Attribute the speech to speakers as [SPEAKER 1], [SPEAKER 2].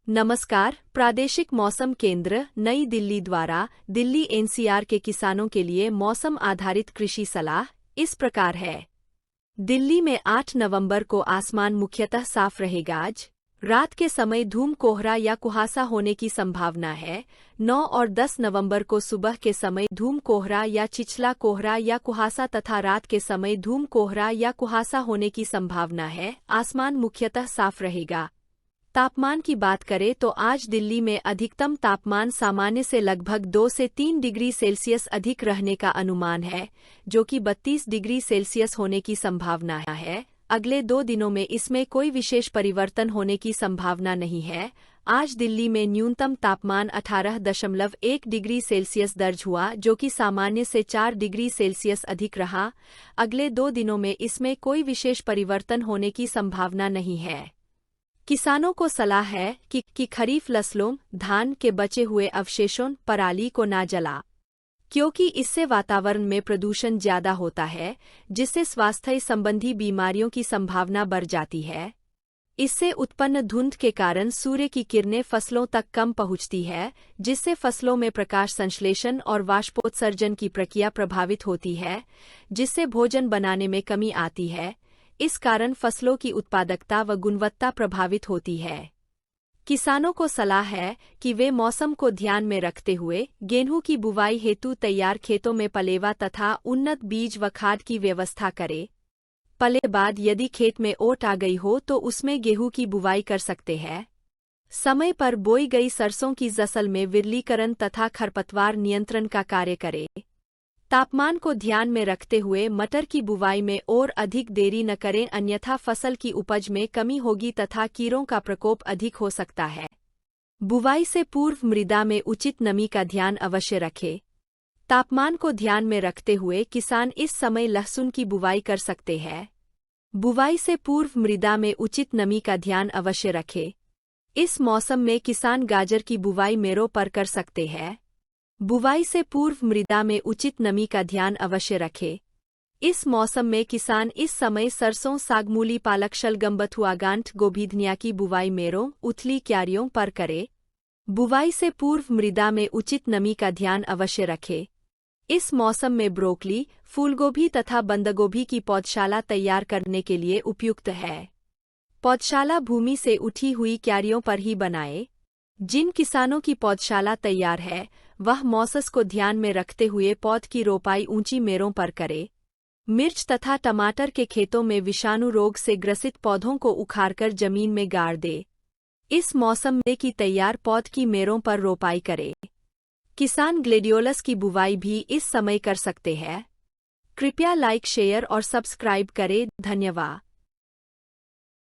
[SPEAKER 1] नमस्कार। प्रादेशिक मौसम केंद्र नई दिल्ली द्वारा दिल्ली एनसीआर के किसानों के लिए मौसम आधारित कृषि सलाह इस प्रकार है। दिल्ली में 8 नवंबर को आसमान मुख्यतः साफ रहेगा। आज रात के समय धूम कोहरा या कुहासा होने की संभावना है। 9 और 10 नवंबर को सुबह के समय धूम कोहरा या छिछला कोहरा या कुहासा तथा रात के समय धूम कोहरा या कुहासा होने की संभावना है। आसमान मुख्यतः साफ रहेगा। तापमान की बात करें तो आज दिल्ली में अधिकतम तापमान सामान्य से लगभग 2 से 3 डिग्री सेल्सियस अधिक रहने का अनुमान है, जो कि 32 डिग्री सेल्सियस होने की संभावना है। अगले 2 दिनों में इसमें कोई विशेष परिवर्तन होने की संभावना नहीं है। आज दिल्ली में न्यूनतम तापमान 18.1 डिग्री सेल्सियस दर्ज हुआ, जो कि सामान्य से 4 डिग्री सेल्सियस अधिक रहा। अगले 2 दिनों में इसमें कोई विशेष परिवर्तन होने की संभावना नहीं है। किसानों को सलाह है कि खरीफ फसलों धान के बचे हुए अवशेषों पराली को ना जला, क्योंकि इससे वातावरण में प्रदूषण ज्यादा होता है, जिससे स्वास्थ्य संबंधी बीमारियों की संभावना बढ़ जाती है। इससे उत्पन्न धुंध के कारण सूर्य की किरणें फसलों तक कम पहुंचती है, जिससे फसलों में प्रकाश संश्लेषण और वाष्पोत्सर्जन की प्रक्रिया प्रभावित होती है, जिससे भोजन बनाने में कमी आती है। इस कारण फसलों की उत्पादकता व गुणवत्ता प्रभावित होती है। किसानों को सलाह है कि वे मौसम को ध्यान में रखते हुए गेहूं की बुवाई हेतु तैयार खेतों में पलेवा तथा उन्नत बीज व खाद की व्यवस्था करें। पले बाद यदि खेत में ओट आ गई हो तो उसमें गेहूं की बुवाई कर सकते हैं। समय पर बोई गई सरसों की फसल में विरलीकरण तथा खरपतवार नियंत्रण का कार्य करें। तापमान को ध्यान में रखते हुए मटर की बुवाई में और अधिक देरी न करें, अन्यथा फसल की उपज में कमी होगी तथा कीड़ों का प्रकोप अधिक हो सकता है। बुवाई से पूर्व मृदा में उचित नमी का ध्यान अवश्य रखें। तापमान को ध्यान में रखते हुए किसान इस समय लहसुन की बुवाई कर सकते हैं। बुवाई से पूर्व मृदा में उचित नमी का ध्यान अवश्य रखें। इस मौसम में किसान गाजर की बुवाई मेरों पर कर सकते हैं। बुवाई से पूर्व मृदा में उचित नमी का ध्यान अवश्य रखें। इस मौसम में किसान इस समय सरसों, साग, मूली, पालक, शलगम, बथुआ, गांठ, गोभी, धनिया की बुवाई मेरों, उथली क्यारियों पर करे। बुवाई से पूर्व मृदा में उचित नमी का ध्यान अवश्य रखें। इस मौसम में ब्रोकली, फूलगोभी तथा बंदगोभी की पौधशाला तैयार करने के लिए उपयुक्त है। पौधशाला भूमि से उठी हुई क्यारियों पर ही बनाएं। जिन किसानों की पौधशाला तैयार है वह मौसम को ध्यान में रखते हुए पौध की रोपाई ऊंची मेरों पर करे। मिर्च तथा टमाटर के खेतों में विषाणु रोग से ग्रसित पौधों को उखाड़कर जमीन में गाड़ दे। इस मौसम में की तैयार पौध की मेरों पर रोपाई करे। किसान ग्लेडियोलस की बुवाई भी इस समय कर सकते हैं। कृपया लाइक, शेयर और सब्सक्राइब करें। धन्यवाद।